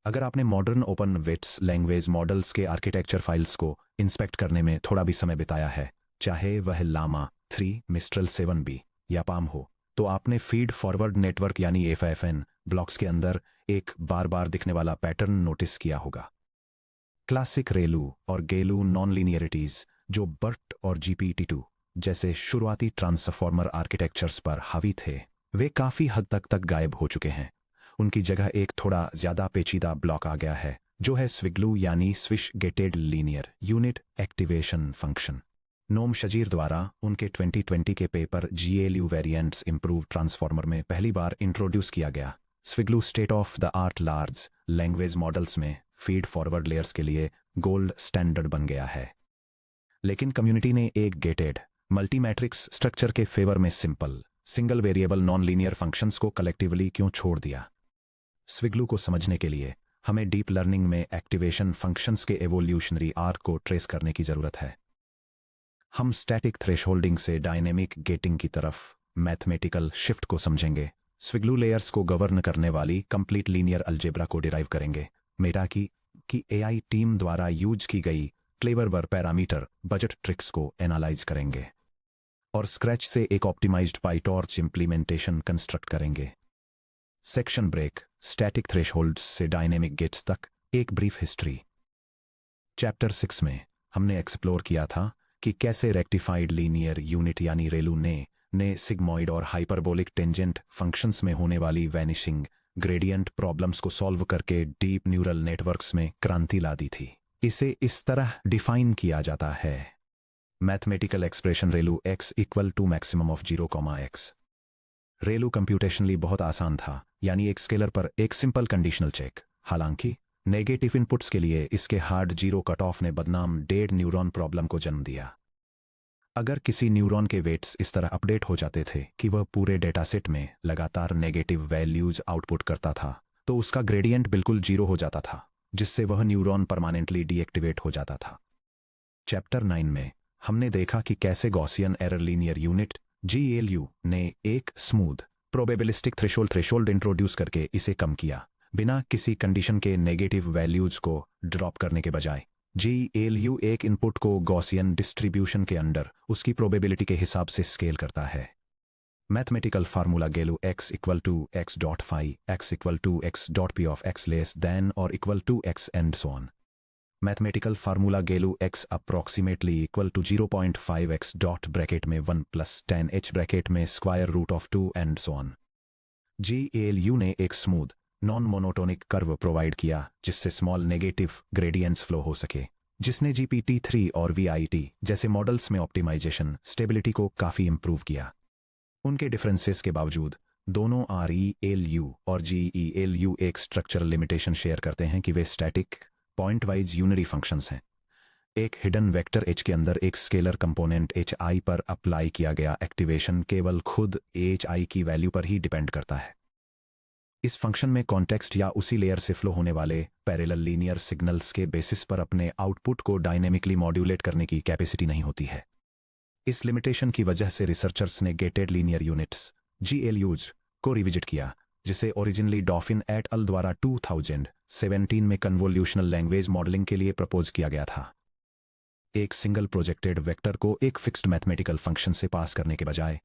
अगर आपने modern open weights language models के आर्किटेक्चर फाइल्स को इंस्पेक्ट करने में थोड़ा भी समय बिताया है, चाहे वह लामा 3, मिस्ट्रल 7B या पाम हो, तो आपने फीड फॉरवर्ड नेटवर्क यानी एफएफएन ब्लॉक्स के अंदर एक बार बार दिखने वाला पैटर्न नोटिस किया होगा। क्लासिक रेलू और गेलू नॉन लीनियरिटीज जो बर्ट और जीपीटी2 जैसे शुरुआती ट्रांसफॉर्मर आर्किटेक्चर्स पर हावी थे, वे काफी हद तक गायब हो चुके हैं। उनकी जगह एक थोड़ा ज्यादा पेचीदा ब्लॉक आ गया है, जो है स्विग्लू यानी swish gated linear unit activation function. Noam Shazeer द्वारा उनके 2020 के paper GLU variants improve transformer में पहली बार इंट्रोड्यूस किया गया swiglu state of the art large language models में फीड फॉरवर्ड लेयर्स के लिए गोल्ड स्टैंडर्ड बन गया है। लेकिन कम्युनिटी ने एक गेटेड मल्टी मैट्रिक्स स्ट्रक्चर के फेवर में simple single variable non linear functions को कलेक्टिवली क्यों छोड़ दिया? स्विग्लू को समझने के लिए हमें डीप लर्निंग में एक्टिवेशन फंक्शंस के एवोल्यूशनरी आर्क को ट्रेस करने की जरूरत है। हम स्टैटिक थ्रेशहोल्डिंग से डायनेमिक गेटिंग की तरफ मैथमेटिकल शिफ्ट को समझेंगे, स्विग्लू लेयर्स को गवर्न करने वाली कंप्लीट लीनियर अलजेब्रा को डिराइव करेंगे, मेटा की एआई टीम द्वारा यूज की गई क्लेवर पैरामीटर बजट ट्रिक्स को एनालाइज करेंगे और स्क्रैच से एक ऑप्टिमाइज्ड पाइटॉर्च इंप्लीमेंटेशन कंस्ट्रक्ट करेंगे। सेक्शन ब्रेक, स्टैटिक थ्रेशहोल्ड्स से डायनेमिक गेट्स तक एक ब्रीफ हिस्ट्री। चैप्टर 6 में हमने एक्सप्लोर किया था कि कैसे रेक्टिफाइड लीनियर यूनिट यानी रेलू ने सिग्मॉइड और हाइपरबोलिक टेंजेंट फंक्शंस में होने वाली वैनिशिंग ग्रेडियंट प्रॉब्लम्स को सॉल्व करके डीप न्यूरल नेटवर्क्स में क्रांति ला दी थी। इसे इस तरह डिफाइन किया जाता है: mathematical expression relu x equal to maximum of 0, x। Relu computationally बहुत आसान था, यानी एक स्केलर पर एक सिंपल कंडीशनल चेक। हालांकि नेगेटिव इनपुट्स के लिए इसके हार्ड जीरो कट ऑफ ने बदनाम डेड न्यूरॉन प्रॉब्लम को जन्म दिया। अगर किसी न्यूरॉन के वेट्स इस तरह अपडेट हो जाते थे कि वह पूरे डेटासेट में लगातार नेगेटिव वैल्यूज आउटपुट करता था, तो उसका ग्रेडियंट बिल्कुल 0 हो जाता था, जिससे वह न्यूरॉन परमानेंटली डीएक्टिवेट हो जाता था। चैप्टर 9 में हमने देखा कि कैसे गॉसियन एरर लीनियर यूनिट जीएलयू ने एक स्मूथ प्रोबेबिलिस्टिक थ्रेशोल्ड इंट्रोड्यूस करके इसे कम किया, बिना किसी कंडीशन के नेगेटिव वैल्यूज को ड्रॉप करने के बजाय। जीएलयू एक इनपुट को गॉसियन डिस्ट्रीब्यूशन के अंडर उसकी प्रोबेबिलिटी के हिसाब से स्केल करता है। Mathematical formula gelu x equal to x dot phi, x equal to x dot p of x less than और equal to x and so on. Mathematical formula gelu x approximately equal to 0.5x dot bracket में 1 plus 10h bracket में square root of 2 and so on. GLU ने एक smooth non monotonic curve provide किया जिससे small negative gradients flow हो सके, जिसने जीपीटी3 और वीआईटी जैसे मॉडल्स में ऑप्टिमाइजेशन स्टेबिलिटी को काफी इंप्रूव किया। उनके डिफरेंसेस के बावजूद दोनों आरईएलयू और जीईएलयू एक स्ट्रक्चरल लिमिटेशन शेयर करते हैं कि वे static point wise unary functions हैं। एक हिडन वेक्टर h के अंदर एक स्केलर कंपोनेंट hi पर अप्लाई किया गया एक्टिवेशन केवल खुद hi की वैल्यू पर ही डिपेंड करता है। इस फंक्शन में कॉन्टेक्स्ट या उसी लेयर से फ्लो होने वाले पैरेलल लीनियर सिग्नल्स के बेसिस पर अपने आउटपुट को डायनेमिकली मॉड्यूलेट करने की कैपेसिटी नहीं होती है। इस लिमिटेशन की वजह से रिसर्चर्स ने गेटेड लीनियर यूनिट्स जीएलयूज को रिविजिट किया, जिसे ओरिजिनली डॉफिन एट अल द्वारा 2017 में कन्वोल्यूशनल लैंग्वेज मॉडलिंग के लिए प्रपोज किया गया था। एक सिंगल प्रोजेक्टेड वेक्टर को एक फिक्स्ड मैथमेटिकल फंक्शन से पास करने के बजाय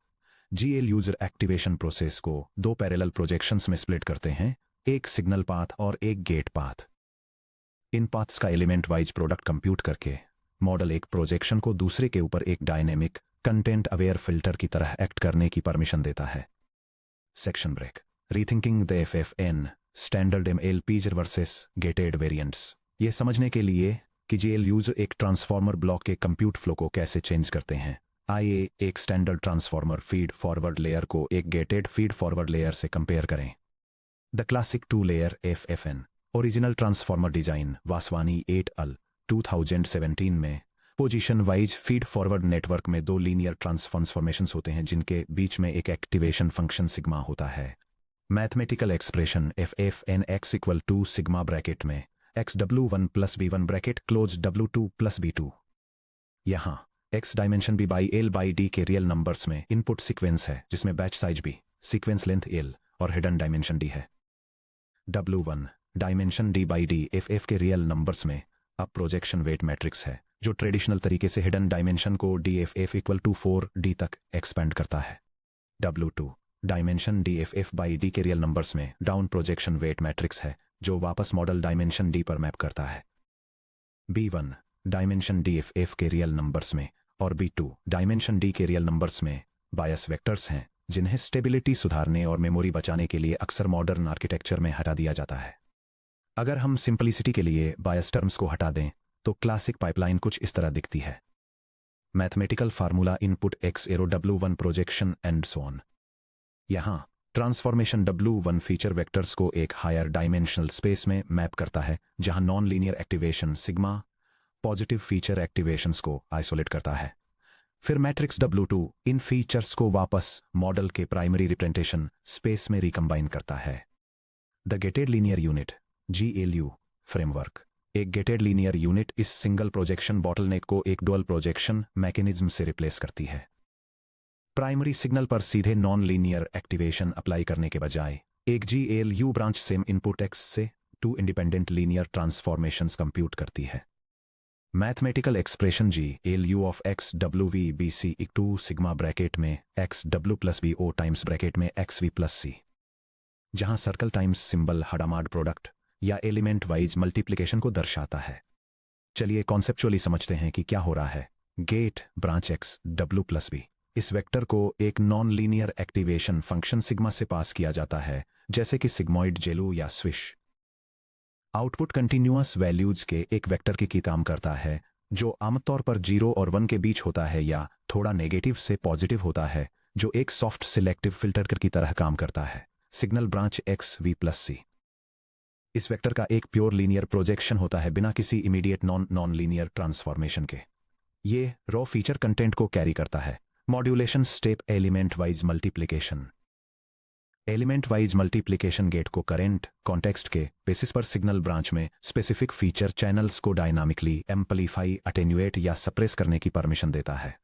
जीएलयूज एक्टिवेशन प्रोसेस को 2 पैरेलल प्रोजेक्शंस में स्प्लिट करते हैं, एक सिग्नल पाथ और एक गेट पाथ। इन पाथ्स का एलिमेंट वाइज प्रोडक्ट कंप्यूट करके मॉडल एक प्रोजेक्शन को दूसरे के ऊपर एक डायनेमिक कंटेंट अवेयर फिल्टर की तरह एक्ट करने की परमिशन देता है। Section break, rethinking the FFN standard MLPs versus gated variants. ये समझने के लिए कि जीएलयूज एक ट्रांसफॉर्मर ब्लॉक के कंप्यूट फ्लो को कैसे चेंज करते हैं, आइए एक standard transformer feed forward layer को एक गेटेड फीड फॉरवर्ड लेयर से कंपेयर करें। The classic 2 layer FFN original transformer design Vaswani et al 2017 में position wise feed forward network में 2 लीनियर ट्रांसफॉर्मेशंस होते हैं जिनके बीच में एक एक्टिवेशन फंक्शन सिग्मा होता है। Mathematical expression FFN x equal to sigma bracket में xw1 plus b1 bracket close w2 plus b2। यहाँ x dimension b by l by d के रियल नंबर्स में इनपुट सीक्वेंस है, जिसमें batch size b, sequence length l और hidden dimension d है। w1 dimension D by D F के real numbers में अब प्रोजेक्शन वेट मैट्रिक्स है जो ट्रेडिशनल तरीके से हिडन डायमेंशन को D F equal to 4D तक एक्सपेंड करता है। W2 dimension D F by D के रियल नंबर्स में डाउन प्रोजेक्शन वेट मैट्रिक्स है जो वापस मॉडल डायमेंशन डी पर मैप करता है। B1 डायमेंशन डी एफ के रियल नंबर्स में और B2 डायमेंशन डी के रियल नंबर्स में बायस वेक्टर्स हैं जिन्हें स्टेबिलिटी सुधारने और मेमोरी बचाने के लिए अक्सर मॉडर्न आर्किटेक्चर में हटा दिया जाता है। अगर हम सिंपलिसिटी के लिए बायस टर्म्स को हटा दें तो क्लासिक पाइपलाइन कुछ इस तरह दिखती है। Mathematical formula input x arrow W1 projection and so on. यहां ट्रांसफॉर्मेशन W1 फीचर वेक्टर्स को एक हायर डायमेंशनल स्पेस में मैप करता है जहां non linear activation sigma positive feature activations को आइसोलेट करता है। फिर मैट्रिक्स W2 इन फीचर्स को वापस मॉडल के प्राइमरी रिप्रेजेंटेशन स्पेस में रिकम्बाइन करता है। The gated linear unit GLU framework एक गेटेड लीनियर यूनिट इस सिंगल प्रोजेक्शन बॉटलनेक को एक डुअल प्रोजेक्शन मैकेनिज्म से रिप्लेस करती है। प्राइमरी सिग्नल पर सीधे नॉन लीनियर एक्टिवेशन अप्लाई करने के बजाय एक GLU branch same input X से 2 इंडिपेंडेंट लीनियर ट्रांसफॉर्मेशंस कंप्यूट करती है। Mathematical expression GLU of x W V B C equal to sigma bracket में x W plus B O times bracket में x V plus C, जहां circle times symbol Hadamard product या element wise multiplication को दर्शाता है। चलिए conceptually समझते हैं कि क्या हो रहा है। Gate branch x W plus B इस वेक्टर को एक non linear activation function sigma से पास किया जाता है जैसे कि सिग्मॉइड जेलू या स्विश। आउटपुट कंटिन्यूअस वैल्यूज के एक वेक्टर की काम करता है जो आमतौर पर 0 और 1 के बीच होता है या थोड़ा नेगेटिव से पॉजिटिव होता है जो एक सॉफ्ट सिलेक्टिव फिल्टर की तरह काम करता है। Signal branch x V plus C इस वेक्टर का एक प्योर लीनियर प्रोजेक्शन होता है बिना किसी इमीडिएट नॉन लीनियर ट्रांसफॉर्मेशन के। ये रॉ फीचर कंटेंट को कैरी करता है। Modulation step element wise multiplication. Element wise multiplication gate को करेंट कॉन्टेक्स्ट के बेसिस पर सिग्नल ब्रांच में स्पेसिफिक फीचर चैनल्स को डायनामिकली एम्पलीफाई अटेन्यूएट या सप्रेस करने की परमिशन देता है।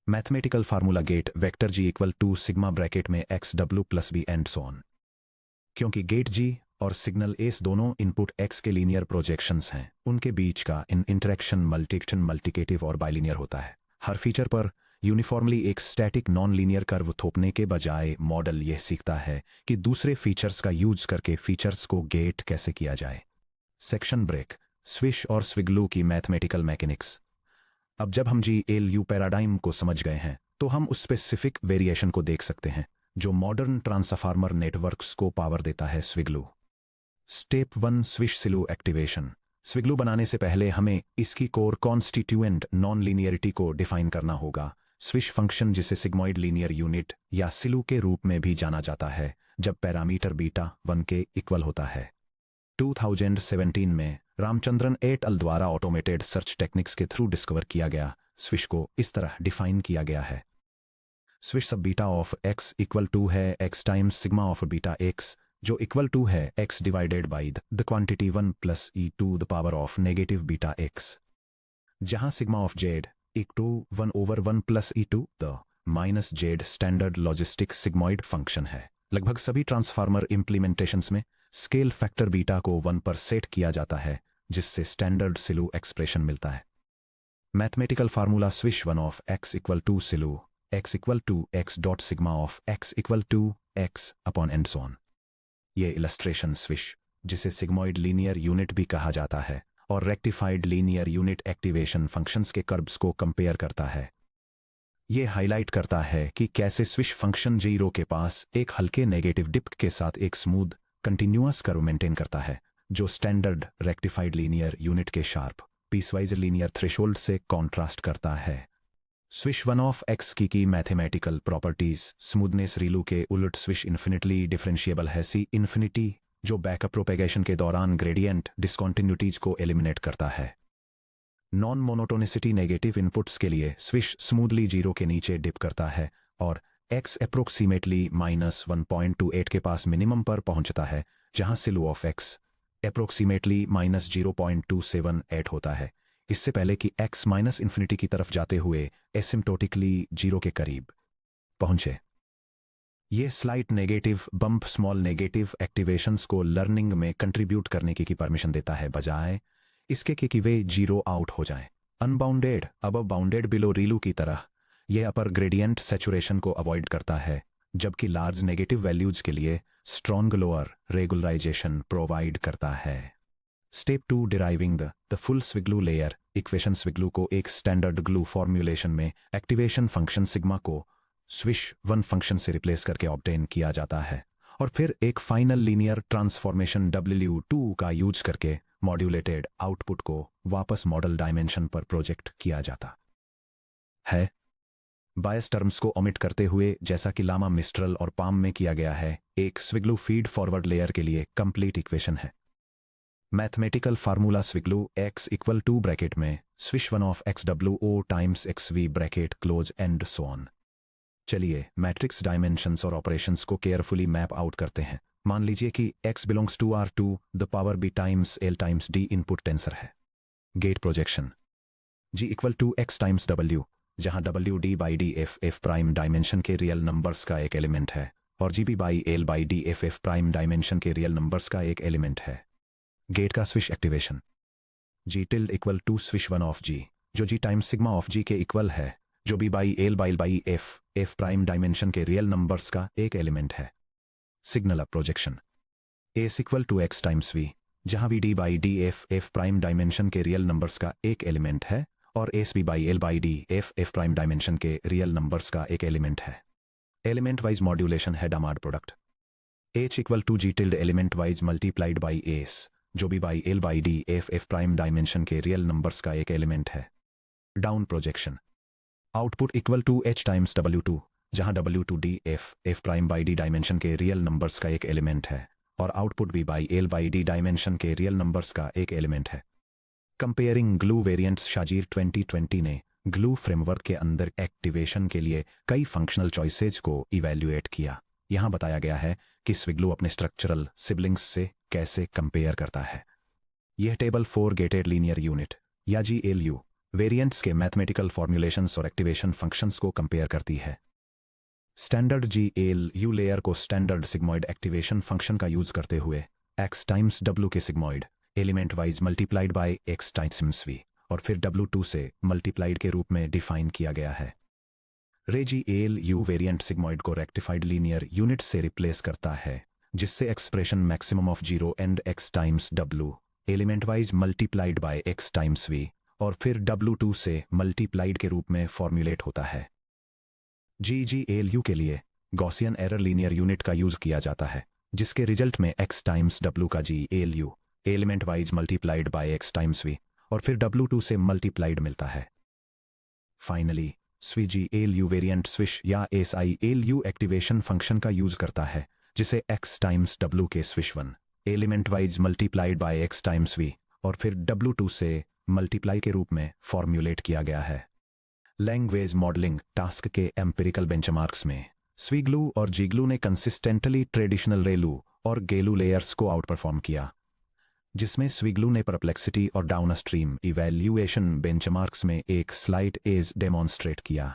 Mathematical formula gate vector G equal to sigma bracket में x W plus B and so on. क्योंकि गेट G और सिग्नल S दोनों इनपुट X के लीनियर प्रोजेक्शंस हैं, उनके बीच का इंटरेक्शन मल्टीकेटिव और बाइलीनियर होता है। हर फीचर पर यूनिफॉर्मली एक स्टैटिक नॉन लीनियर कर्व थोपने के बजाय मॉडल यह सीखता है कि दूसरे फीचर्स का यूज करके फीचर्स को गेट कैसे किया जाए। सेक्शन ब्रेक स्विश और स्विगलू की मैथमेटिकल मैकेनिक्स। अब जब हम GLU पैराडाइम को समझ गए हैं तो हम उस स्पेसिफिक वेरिएशन को देख सकते हैं जो मॉडर्न ट्रांसफार्मर नेटवर्क्स को पावर देता है। स्विगलू स्टेप 1 स्विश सिलू एक्टिवेशन। स्विगलू बनाने से पहले हमें इसकी कोर कॉन्स्टिट्यूएंट नॉन लीनियरिटी को डिफाइन करना होगा। स्विश फंक्शन जिसे सिग्मॉइड लीनियर यूनिट या सिलू के रूप में भी जाना जाता है जब पैरामीटर बीटा 1 के इक्वल होता है। 2017 में रामचंद्रन एट अल द्वारा ऑटोमेटेड सर्च टेक्निक्स के थ्रू डिस्कवर किया गया स्विश को इस तरह डिफाइन किया गया है। Swish sub beta of x equal to है x times sigma of beta x जो इक्वल टू है x divided by the quantity 1 plus e to the power of negative beta x, जहां sigma of Z equal to 1 over 1 plus e to the minus Z standard logistic sigmoid function है। लगभग सभी transformer implementations में scale factor beta को 1 पर set किया जाता है जिससे स्टैंडर्ड सिलू एक्सप्रेशन मिलता है। Mathematical formula swish 1 of x equal to SiLU x equal to x dot sigma of x equal to x upon and so on. ये इलस्ट्रेशन स्विश जिसे सिग्मॉइड लीनियर यूनिट भी कहा जाता है और rectified linear unit activation functions के curves को compare करता है। ये हाईलाइट करता है कि कैसे स्विश फंक्शन 0 के पास एक हल्के नेगेटिव डिप के साथ एक स्मूथ कंटिन्यूअस कर्व मेंटेन करता है जो स्टैंडर्ड रेक्टिफाइड लीनियर यूनिट के शार्प पीसवाइज लीनियर थ्रेशोल्ड से कॉन्ट्रास्ट करता है। स्विश 1 ऑफ x की मैथमेटिकल प्रॉपर्टीज स्मूथनेस रिलू के उलट स्विश इन्फिनिटली डिफरेंशिएबल है C इन्फिनिटी जो बैकअप प्रोपेगेशन के दौरान ग्रेडियंट डिसकॉन्टिन्यूटीज को एलिमिनेट करता है। नॉन मोनोटोनिसिटी नेगेटिव इनपुट्स के लिए स्विश स्मूथली 0 के नीचे डिप करता है और x अप्रोक्सीमेटली -1.28 के पास मिनिमम पर पहुंचता है जहां सिलू ऑफ x अप्रोक्सीमेटली -0.278 होता है, इससे पहले कि x माइनस इन्फिनिटी की तरफ जाते हुए एसिम्प्टोटिकली 0 के करीब पहुंचे। ये slight negative bump small negative activations को लर्निंग में कंट्रीब्यूट करने की परमिशन देता है, बजाय इसके कि वे जीरो आउट हो जाएं। अनबाउंडेड अबव बाउंडेड बिलो रीलू की तरह यह अपर ग्रेडियंट सैचुरेशन को अवॉइड करता है, जबकि लार्ज नेगेटिव वैल्यूज के लिए स्ट्रॉन्ग लोअर रेगुलराइजेशन प्रोवाइड करता है। Step 2 deriving the full swiglu layer equation. Swiglu को एक स्टैंडर्ड ग्लू फॉर्म्यूलेशन में एक्टिवेशन फंक्शन सिग्मा को स्विश 1 फंक्शन से रिप्लेस करके ऑब्टेन किया जाता है, और फिर एक फाइनल लीनियर ट्रांसफॉर्मेशन W2 का यूज करके मॉड्यूलेटेड आउटपुट को वापस मॉडल डायमेंशन पर प्रोजेक्ट किया जाता है। बायस टर्म्स को ओमिट करते हुए, जैसा कि लामा मिस्ट्रल और पाम में किया गया है, एक स्विग्लू फीड फॉरवर्ड लेयर के लिए कंप्लीट इक्वेशन है। Mathematical formula swiglu x equal to bracket में swish 1 of XWO times XV bracket close and so on. चलिए मैट्रिक्स डायमेंशंस और ऑपरेशंस को केयरफुली मैप आउट करते हैं। मान लीजिए कि x belongs to R2 the power b times l times d input tensor है। Gate projection g equal to x times w, जहां w d by D f prime dimension के real numbers का एक एलिमेंट है, और gb by l by D f prime dimension के real numbers का एक एलिमेंट है। गेट का switch activation g tilde equal to swish 1 of g, जो g times sigma of g के इक्वल है, जो b by l by f prime dimension के रियल नंबर्स का एक एलिमेंट है। Signal up projection s equal to x times v, जहां v d by D f prime dimension के real numbers का एक एलिमेंट है, और s b by l by D f prime dimension के रियल नंबर्स का एक एलिमेंट है। एलिमेंट वाइज मॉड्यूलेशन है Hadamard product h equal to g tilde element wise multiplied by s, जो b by l by D f prime dimension के real numbers का एक element है। Down projection output equal to h times w2, जहां w2 d f prime by D dimension के real numbers का एक element है, और output b by l by D dimension के रियल नंबर्स का एक एलिमेंट है। कंपेयरिंग ग्लू वेरिएंट्स शाजीर 2020 ने ग्लू फ्रेमवर्क के अंदर एक्टिवेशन के लिए कई फंक्शनल चॉइसेज को इवैल्यूएट किया। यहां बताया गया है कि स्विग्लू अपने स्ट्रक्चरल सिबलिंग्स से कैसे कंपेयर करता है। यह टेबल 4 गेटेड लीनियर यूनिट या GLU वेरिएंट्स के मैथमेटिकल फॉर्मुलेशंस और एक्टिवेशन फंक्शंस को कंपेयर करती है। स्टैंडर्ड GLU लेयर को स्टैंडर्ड सिग्मॉइड एक्टिवेशन फंक्शन का यूज करते हुए x टाइम्स w के sigmoid element wise multiplied by x times v, और फिर W2 से मल्टीप्लाइड के रूप में डिफाइन किया गया है। रे GLU वेरिएंट सिग्मॉइड को रेक्टिफाइड लीनियर यूनिट से रिप्लेस करता है, जिससे expression maximum of 0 and x times w element wise multiplied by x times v, और फिर W2 से मल्टीप्लाइड के रूप में फॉर्म्युलेट होता है। GLU के लिए गॉसियन एरर लीनियर यूनिट का यूज किया जाता है, जिसके रिजल्ट में x टाइम्स w का GLU element wise multiplied by x times v, और फिर W2 से मल्टीप्लाइड मिलता है। Finally switch GLU variant swish या SILU एक्टिवेशन फंक्शन का यूज करता है, जिसे x टाइम्स w के swish 1 element wise multiplied by x times v, और फिर W2 से मल्टीप्लाई के रूप में फॉर्म्युलेट किया गया है। लैंग्वेज मॉडलिंग टास्क के एम्पिरिकल बेंचमार्क्स में स्विग्लू और जीग्लू ने कंसिस्टेंटली ट्रेडिशनल रेलू और गेलू लेयर्स को आउट परफॉर्म किया, जिसमें स्विग्लू ने परप्लेक्सिटी और डाउनस्ट्रीम इवैल्यूएशन बेंचमार्क्स में एक स्लाइट एज डेमोन्स्ट्रेट किया।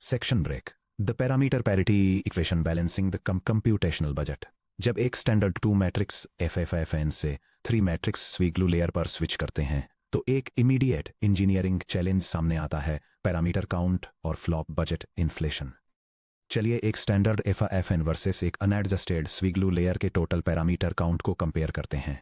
Section break the parameter parity equation balancing the computational budget. जब एक स्टैंडर्ड 2 मैट्रिक्स FFFN से 3 मैट्रिक्स स्विग्लू लेयर पर स्विच करते हैं, तो एक इमीडिएट इंजीनियरिंग चैलेंज सामने आता है, पैरामीटर काउंट और फ्लॉप बजट इन्फ्लेशन। चलिए एक स्टैंडर्ड FFN वर्सेस एक अनएडजस्टेड स्विग्लू लेयर के टोटल पैरामीटर काउंट को कंपेयर करते हैं।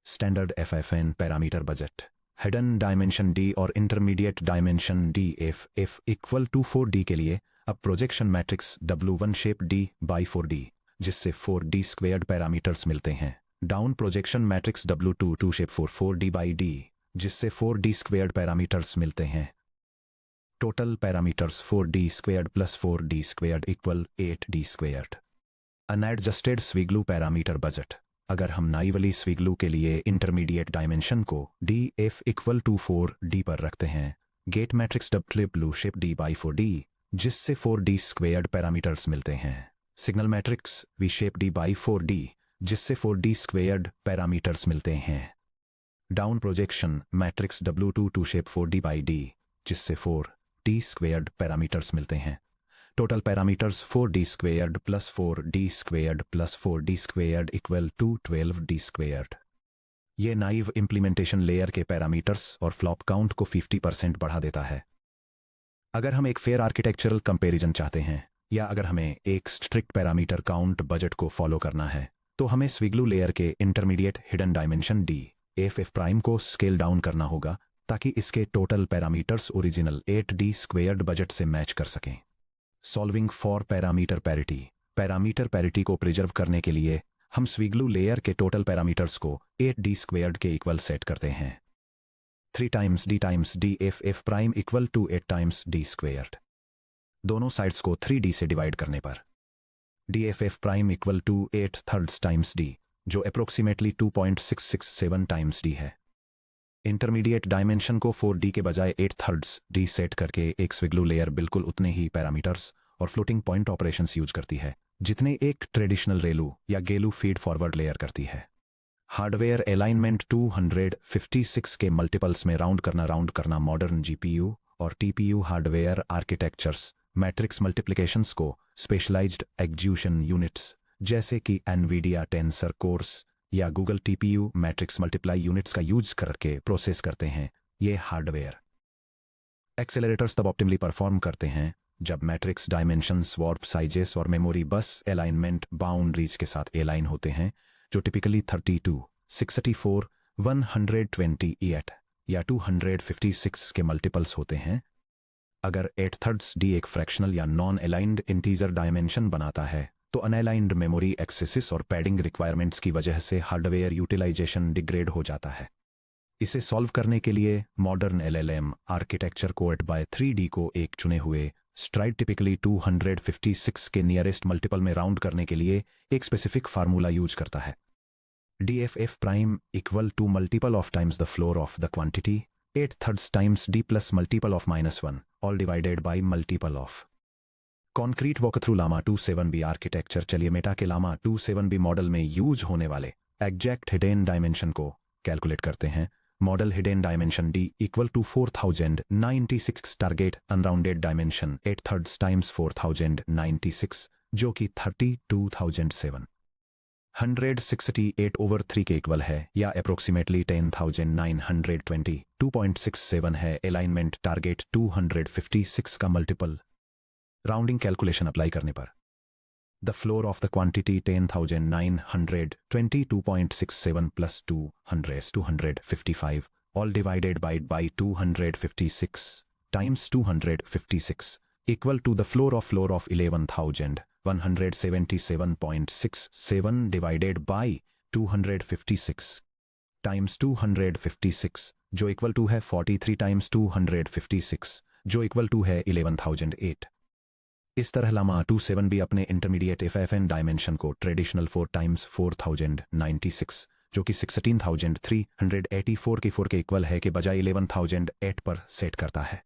Standard FFN parameter budget hidden dimension D और intermediate dimension D f equal to 4D के लिए up projection matrix W1 shape D by 4D, जिससे 4D squared parameters मिलते हैं। Down projection matrix W2 2 shape 4D by D, जिससे 4D squared parameters मिलते हैं। Total parameters 4D squared plus 4D squared equal 8D squared. Unadjusted swiglu parameter budget अगर हम naively swiglu के लिए इंटरमीडिएट डायमेंशन को DF इक्वल टू 4D पर रखते हैं, gate matrix W shape D by 4D, जिससे 4D स्क्वेयर्ड पैरामीटर्स मिलते हैं। Signal matrix V shape D by 4D, जिससे 4D स्क्वेयर्ड पैरामीटर्स मिलते हैं। Down projection matrix W2 2 shape 4D by D, जिससे 4D स्क्वेयर्ड पैरामीटर्स मिलते हैं। Total parameters 4d squared plus 4d squared plus 4d squared equal to 12d squared. ये naive implementation layer के parameters और flop count को 50% बढ़ा देता है। अगर हम एक फेयर आर्किटेक्चरल कंपैरिजन चाहते हैं या अगर हमें एक स्ट्रिक्ट पैरामीटर काउंट बजट को फॉलो करना है तो हमें स्विग्लू लेयर के intermediate hidden dimension DFF prime को स्केल डाउन करना होगा ताकि इसके total parameters original 8d squared budget से मैच कर सकें। सॉल्विंग फॉर पैरामीटर पैरिटी को प्रिजर्व करने के लिए हम स्विग्लू लेयर के टोटल पैरामीटर्स को 8d स्क्वेयर्ड के इक्वल सेट करते हैं। 3 times DFF prime equal to 8 times d squared. दोनों साइड्स को 3d से डिवाइड करने पर DFF prime equal to 8 thirds times d, जो अप्रोक्सीमेटली 2.667 टाइम्स d है। इंटरमीडिएट डायमेंशन को 4d के बजाय 8 थर्ड्स d सेट करके एक स्विग्लू लेयर बिल्कुल उतने ही पैरामीटर्स और फ्लोटिंग पॉइंट ऑपरेशंस यूज करती है जितने एक ट्रेडिशनल रेलू या गेलू फीड फॉरवर्ड लेयर करती है। हार्डवेयर अलाइनमेंट 256 के मल्टीपल्स में राउंड करना मॉडर्न GPU और TPU hardware architectures matrix multiplications को स्पेशलाइज्ड एग्जीक्यूशन यूनिट्स जैसे कि NVIDIA टेंसर कोर्स या Google TPU matrix multiply units का यूज करके प्रोसेस करते हैं। ये हार्डवेयर एक्सेलरेटर्स तब ऑप्टिमली परफॉर्म करते हैं जब मैट्रिक्स डायमेंशंस, वार्प साइजेस और मेमोरी बस अलाइनमेंट बाउंड्रीज के साथ अलाइन होते हैं, जो टिपिकली 32, 64, 128 या 256 के मल्टीपल्स होते हैं। अगर 8 थर्ड्स d एक फ्रैक्शनल या नॉन अलाइंड इंटीजर डायमेंशन बनाता है तो अनअलाइंड मेमोरी एक्सेसिस और पैडिंग रिक्वायरमेंट्स की वजह से हार्डवेयर यूटिलाइजेशन डिग्रेड हो जाता है। इसे सॉल्व करने के लिए modern LLM architecture code by 3D को एक चुने हुए स्ट्राइड टिपिकली 256 के नियरेस्ट मल्टीपल में राउंड करने के लिए एक स्पेसिफिक फार्मूला यूज करता है। DFF prime equal to multiple of times the floor of the quantity 8 thirds times d plus multiple of -1 all divided by multiple of. Concrete walkthrough Llama 27B architecture. चलिए Meta के Llama 27B model में use होने वाले exact hidden dimension को calculate करते हैं। Model hidden dimension d equal to 4096, target unrounded dimension 8 thirds times 4096 जो कि 32,768/3 के इक्वल है या अप्रोक्सीमेटली 10,920 2.67 है। अलाइनमेंट टारगेट 256 का मल्टीपल। राउंडिंग कैलकुलेशन अप्लाई करने पर the floor of the quantity 10,920 2.67 plus 255 all divided by 256 times 256 equal to the floor of 11,177.67 divided by 256 times 256 जो इक्वल टू है 43 टाइम्स 256 जो इक्वल टू है 11,008। इस तरह लामा 27B अपने इंटरमीडिएट FFN डायमेंशन को ट्रेडिशनल 4 टाइम्स 4096 जो कि 16,384 के इक्वल है के बजाय 11,008 पर सेट करता है।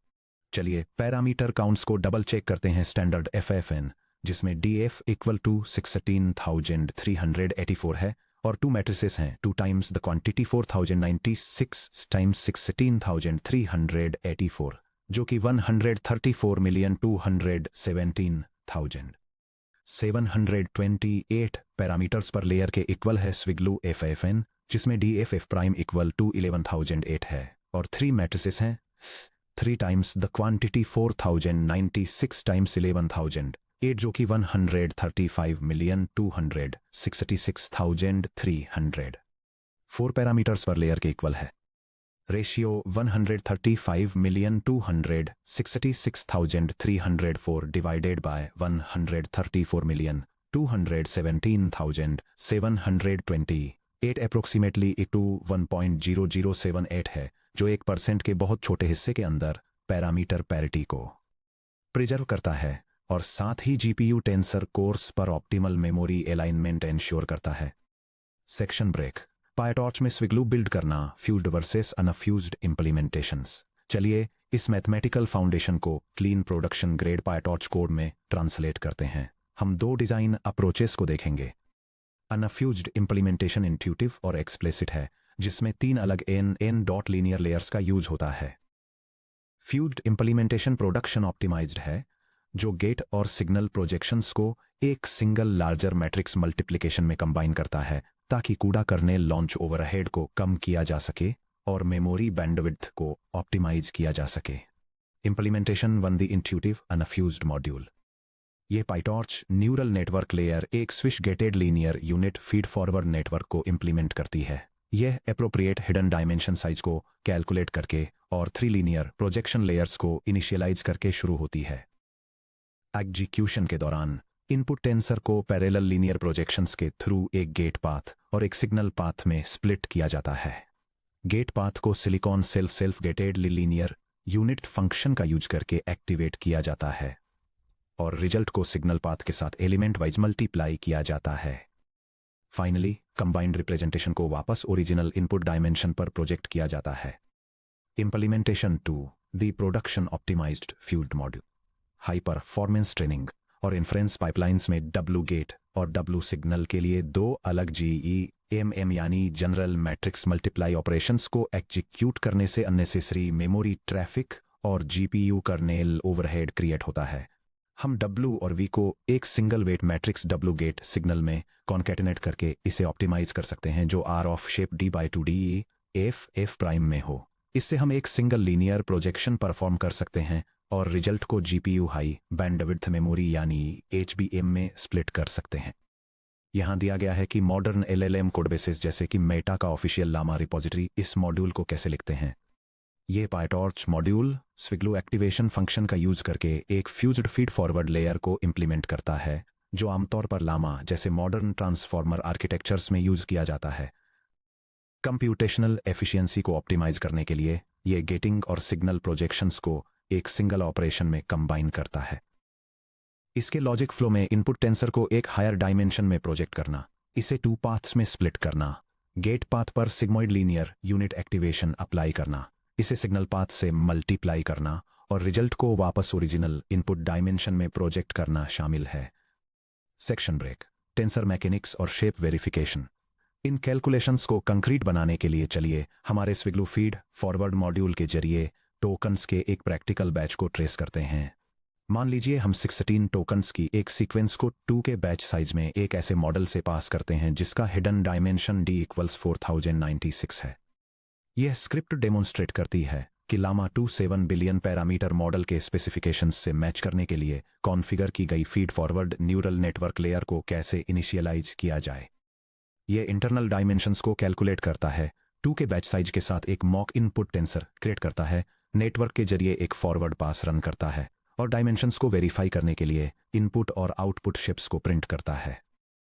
चलिए पैरामीटर काउंट्स को डबल चेक करते हैं। स्टैंडर्ड FFN जिसमें DF इक्वल टू 16,384 है और 2 मैट्रिसेस हैं 2 टाइम्स द क्वांटिटी 4096 टाइम्स 16,384 जो कि 134,217,728 पैरामीटर्स पर लेयर के इक्वल है। स्विग्लू FFN जिसमें DFF प्राइम इक्वल टू 11,008 है और 3 मैट्रिसेस हैं 3 टाइम्स द क्वांटिटी 4096 टाइम्स 11,008 जो कि 135,266,300 4 पैरामीटर्स पर लेयर के इक्वल है। Ratio 135,266,304 divided by 134,217,728 approximately two 1.0078 है जो 1% के बहुत छोटे हिस्से के अंदर पैरामीटर पैरिटी को प्रिजर्व करता है और साथ ही GPU टेंसर कोर्स पर ऑप्टिमल मेमोरी अलाइनमेंट एंश्योर करता है। Section break. पायटॉर्च में स्विग्लू बिल्ड करना फ्यूज्ड वर्सेस अनफ्यूज्ड इंप्लीमेंटेशंस। चलिए इस मैथमेटिकल फाउंडेशन को clean production grade PyTorch code में ट्रांसलेट करते हैं। हम 2 डिजाइन अप्रोचेस को देखेंगे। अनफ्यूज्ड इंप्लीमेंटेशन इंट्यूटिव और एक्सप्लिसिट है जिसमें 3 अलग n डॉट लीनियर लेयर्स का यूज होता है। फ्यूज्ड इंप्लीमेंटेशन प्रोडक्शन ऑप्टिमाइज्ड है जो गेट और सिग्नल प्रोजेक्शंस को एक सिंगल लार्जर मैट्रिक्स मल्टीप्लिकेशन में कंबाइन करता है ताकि कूड़ा कर्नेल लॉन्च ओवरहेड को कम किया जा सके और मेमोरी बैंडविड्थ को ऑप्टिमाइज किया जा सके। Implementation 1 the intuitive unfused module. ये पाइटॉर्च न्यूरल नेटवर्क लेयर एक switch gated linear unit feed forward network को इम्प्लीमेंट करती है। यह एप्रोप्रिएट हिडन डायमेंशन साइज को कैलकुलेट करके और 3 लीनियर प्रोजेक्शन लेयर्स को इनिशियलाइज करके शुरू होती है। एग्जीक्यूशन के दौरान इनपुट टेंसर को पैरेलल लीनियर प्रोजेक्शंस के थ्रू एक गेट पाथ और एक सिग्नल पाथ में स्प्लिट किया जाता है। गेट पाथ को silicon self gated linear unit function का यूज करके एक्टिवेट किया जाता है और रिजल्ट को सिग्नल पाथ के साथ एलिमेंट वाइज मल्टीप्लाई किया जाता है। फाइनली कंबाइंड रिप्रेजेंटेशन को वापस ओरिजिनल इनपुट डायमेंशन पर प्रोजेक्ट किया जाता है। Implementation 2 the production optimized fused module. High performance training और इन्फ्रेंस पाइपलाइंस में डब्ल्यू गेट और डब्ल्यू सिग्नल के लिए 2 अलग GEMM यानी जनरल मैट्रिक्स मल्टीप्लाई ऑपरेशंस को एग्जीक्यूट करने से अननेसेसरी मेमोरी ट्रैफिक और GPU कर्नेल ओवरहेड क्रिएट होता है। हम W और V को एक single weight matrix W gate signal में कॉन्केटिनेट करके इसे ऑप्टिमाइज कर सकते हैं जो R of shape D/2D F prime में हो। इससे हम एक सिंगल लीनियर प्रोजेक्शन परफॉर्म कर सकते हैं और रिजल्ट को GPU हाई बैंडविड्थ मेमोरी यानी HBM में स्प्लिट कर सकते हैं। यहां दिया गया है कि मॉडर्न LLM कोडबेसेस जैसे कि मेटा का ऑफिशियल लामा रिपोजिटरी इस मॉड्यूल को कैसे लिखते हैं। ये पाइटॉर्च मॉड्यूल स्विग्लू एक्टिवेशन फंक्शन का यूज करके एक फ्यूज्ड फीड फॉरवर्ड लेयर को इम्प्लीमेंट करता है जो आमतौर पर लामा जैसे मॉडर्न ट्रांसफॉर्मर आर्किटेक्चर्स में यूज किया जाता है। कंप्यूटेशनल एफिशिएंसी को ऑप्टिमाइज करने के लिए ये गेटिंग और सिग्नल प्रोजेक्शंस को एक सिंगल ऑपरेशन में कंबाइन करता है। इसके लॉजिक फ्लो में इनपुट टेंसर को एक हायर डायमेंशन में प्रोजेक्ट करना, इसे 2 पाथ्स में स्प्लिट करना, गेट पाथ पर sigmoid linear unit activation apply करना, इसे सिग्नल पाथ से मल्टीप्लाई करना और रिजल्ट को वापस ओरिजिनल इनपुट डायमेंशन में प्रोजेक्ट करना शामिल है। Section break. टेंसर मैकेनिक्स और शेप वेरिफिकेशन। इन कैलकुलेशंस को कंक्रीट बनाने के लिए चलिए हमारे स्विग्लू फीड फॉरवर्ड मॉड्यूल के जरिए टोकन्स के एक प्रैक्टिकल बैच को ट्रेस करते हैं। मान लीजिए हम 16 टोकन्स की एक सीक्वेंस को 2 के बैच साइज में एक ऐसे मॉडल से पास करते हैं जिसका हिडन डायमेंशन D = 4096 है। यह स्क्रिप्ट डेमोन्स्ट्रेट करती है कि लामा 27 बिलियन पैरामीटर मॉडल के स्पेसिफिकेशंस से मैच करने के लिए कॉन्फ़िगर की गई feed forward neural network layer को कैसे इनिशियलाइज किया जाए। यह इंटरनल डायमेंशंस को कैलकुलेट करता है, 2 के बैच साइज के साथ एक मॉक इनपुट टेंसर क्रिएट करता है, नेटवर्क के जरिए एक फॉरवर्ड पास रन करता है और डायमेंशंस को वेरीफाई करने के लिए इनपुट और आउटपुट शिप्स को प्रिंट करता है।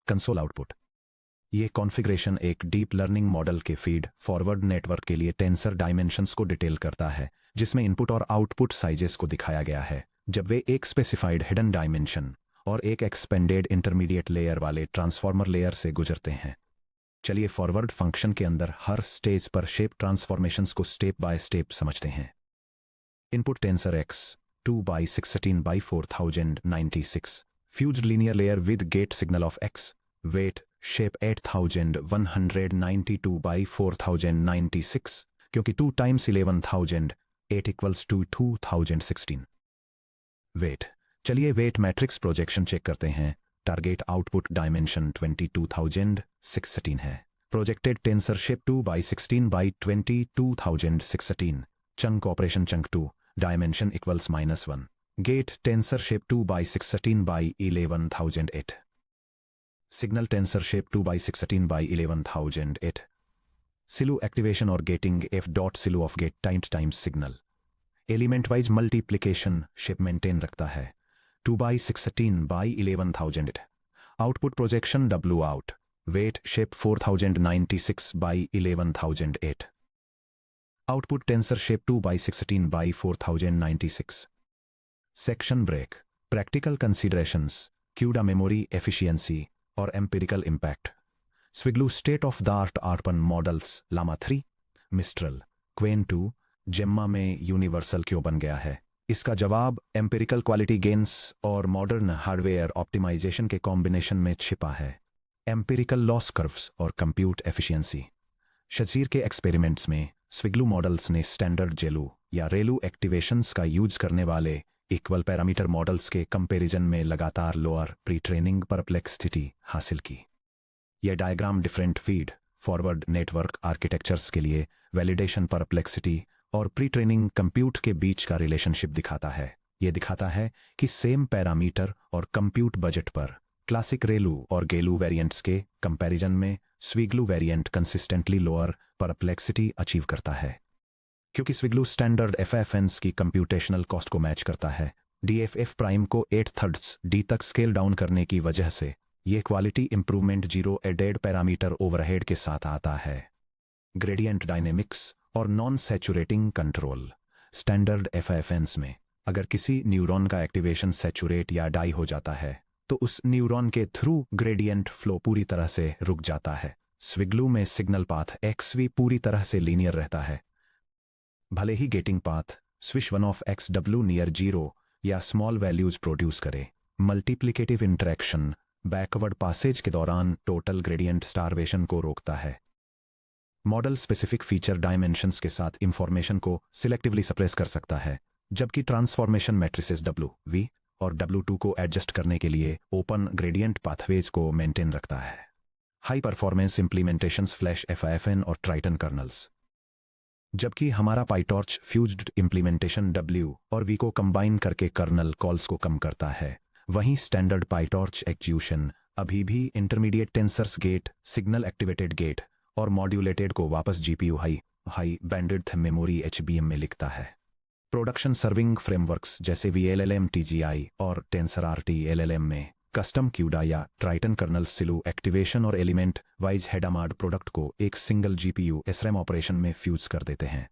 Console output. ये कॉन्फ़िगरेशन एक डीप लर्निंग मॉडल के फीड फॉरवर्ड नेटवर्क के लिए टेंसर डायमेंशंस को डिटेल करता है जिसमें इनपुट और आउटपुट साइजेस को दिखाया गया है जब वे एक स्पेसिफाइड हिडन डायमेंशन और एक एक्सपेंडेड इंटरमीडिएट लेयर वाले ट्रांसफॉर्मर लेयर से गुजरते हैं। चलिए फॉरवर्ड फंक्शन के अंदर हर स्टेज पर शेप ट्रांसफॉर्मेशंस को स्टेप बाय स्टेप समझते हैं। Input tensor X 2/16/4096 fused linear layer with gate signal of X weight shape 8192/4096 क्योंकि 2 × 11,000 8 = 2016 वेट। चलिए वेट मैट्रिक्स प्रोजेक्शन चेक करते हैं। टारगेट आउटपुट डायमेंशन 22,616 है। Projected tensor shape 2/16/22,616 chunk operation chunk 2 dimension = -1 gate tensor shape 2/16/11,008 signal tensor shape 2/16/11,008 silu activation or gating f.silu of gate times signal element wise multiplication shape maintain रखता है 2/16/11,008 output projection W out weight shape 4096/11,008 Output tensor shape 2/16/4096 Section break. Practical considerations. CUDA memory efficiency और empirical impact. Swiglu state-of-the-art ARPAN models Llama 3, Mistral, Qwen 2, Gemma में universal क्यों बन गया है? इसका जवाब empirical quality gains और modern hardware optimization के कॉम्बिनेशन में छिपा है। Empirical loss curves और compute efficiency. शजीर के एक्सपेरिमेंट्स में स्विग्लू मॉडल्स ने स्टैंडर्ड जेलू या रेलू एक्टिवेशंस का यूज करने वाले इक्वल पैरामीटर मॉडल्स के कंपैरिजन में लगातार लोअर प्री ट्रेनिंग परप्लेक्सिटी हासिल की। यह diagram different feed forward network architectures के लिए वैलिडेशन परप्लेक्सिटी और प्री ट्रेनिंग कंप्यूट के बीच का रिलेशनशिप दिखाता है। यह दिखाता है कि सेम पैरामीटर और कंप्यूट बजट पर क्लासिक रेलू और गेलू वेरिएंट्स के कंपैरिजन में swiglu variant consistently lower perplexity achieve करता है। क्योंकि स्विग्लू स्टैंडर्ड एफएफएन्स की कंप्यूटेशनल कॉस्ट को मैच करता है, डीएफएफ प्राइम को 8/3 डी तक स्केल डाउन करने की वजह से यह quality improvement zero added parameter overhead के साथ आता है। ग्रेडियंट डायनेमिक्स और non saturating control. Standard FFNs में अगर किसी न्यूरॉन का एक्टिवेशन सैचुरेट या डाई हो जाता है तो उस न्यूरॉन के थ्रू ग्रेडियंट फ्लो पूरी तरह से रुक जाता है। स्विग्लू में सिग्नल पाथ XV पूरी तरह से लीनियर रहता है, भले ही getting path swish 1 of XW near 0 या स्मॉल वैल्यूज प्रोड्यूस करे। मल्टीप्लिकेटिव इंटरेक्शन बैकवर्ड पासेज के दौरान टोटल ग्रेडियंट स्टारवेशन को रोकता है। मॉडल स्पेसिफिक फीचर डायमेंशंस के साथ इंफॉर्मेशन को सिलेक्टिवली सप्रेस कर सकता है, जबकि ट्रांसफॉर्मेशन मैट्रिसेस W1 और W2 को एडजस्ट करने के लिए ओपन ग्रेडियंट पाथवेज को मेंटेन रखता है। हाई परफॉर्मेंस इंप्लीमेंटेशंस फ्लैश FIFN और ट्राइटन कर्नल्स। जबकि हमारा पाइटॉर्च फ्यूज्ड इंप्लीमेंटेशन W और V को कंबाइन करके कर्नल कॉल्स को कम करता है, वहीं स्टैंडर्ड पाइटॉर्च एक्जीक्यूशन अभी भी intermediate tensors gate, signal activated gate और मॉड्यूलेटेड को वापस GPU high bandwidth memory HBM में लिखता है। प्रोडक्शन सर्विंग फ्रेमवर्क्स जैसे VLLM TGI और TensorRT LLM में कस्टम क्यूडा या ट्राइटन कर्नल सिलू एक्टिवेशन और एलिमेंट वाइज हेडामार्ड प्रोडक्ट को एक सिंगल GPU SRAM ऑपरेशन में फ्यूज कर देते हैं।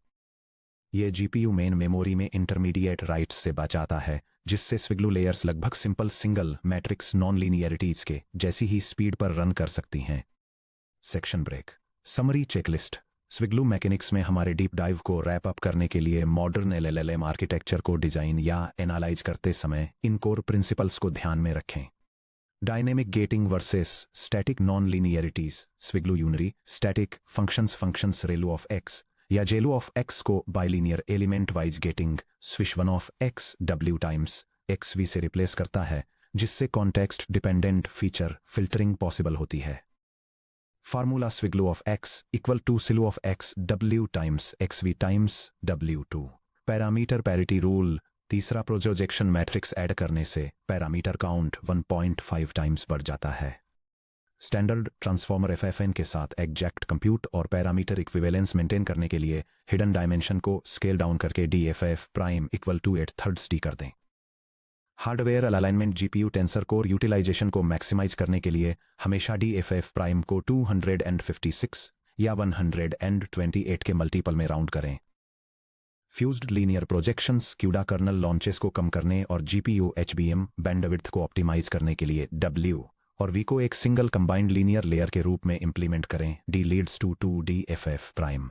ये GPU मेन मेमोरी में इंटरमीडिएट राइट्स से बचाता है, जिससे स्विग्लू लेयर्स लगभग simple single matrix non linearities के जैसी ही स्पीड पर रन कर सकती हैं। Section break summary checklist. Swiglu mechanics में हमारे डीप डाइव को रैप अप करने के लिए मॉडर्न LLM आर्किटेक्चर को डिजाइन या एनालाइज करते समय इन कोर प्रिंसिपल्स को ध्यान में रखें। Dynamic gating versus static non linearities. Swiglu unary static functions relu of X या जेलू ऑफ X को bilinear element wise gating swish 1 of XW times XV से रिप्लेस करता है, जिससे context dependent feature filtering possible होती है। Formula swiglu of X equal to silu of XW times XV times W2। Parameter parity rule. तीसरा projection matrix add करने से parameter count 1.5 times बढ़ जाता है। स्टैंडर्ड ट्रांसफॉर्मर FFN के साथ एग्जैक्ट कंप्यूट और पैरामीटर इक्विवेलेंस मेंटेन करने के लिए हिडन डायमेंशन को स्केल डाउन करके DFF prime equal to 8/3 D कर दें। Hardware alignment GPU tensor core utilization को मैक्सिमाइज करने के लिए हमेशा DFF प्राइम को 256 या 128 के मल्टीपल में राउंड करें। Fused linear projections CUDA kernel launches को कम करने और GPU HBM बैंडविड्थ को ऑप्टिमाइज करने के लिए W और V को एक सिंगल कंबाइंड लीनियर लेयर के रूप में इंप्लीमेंट करें। D leads to 2 DFF prime.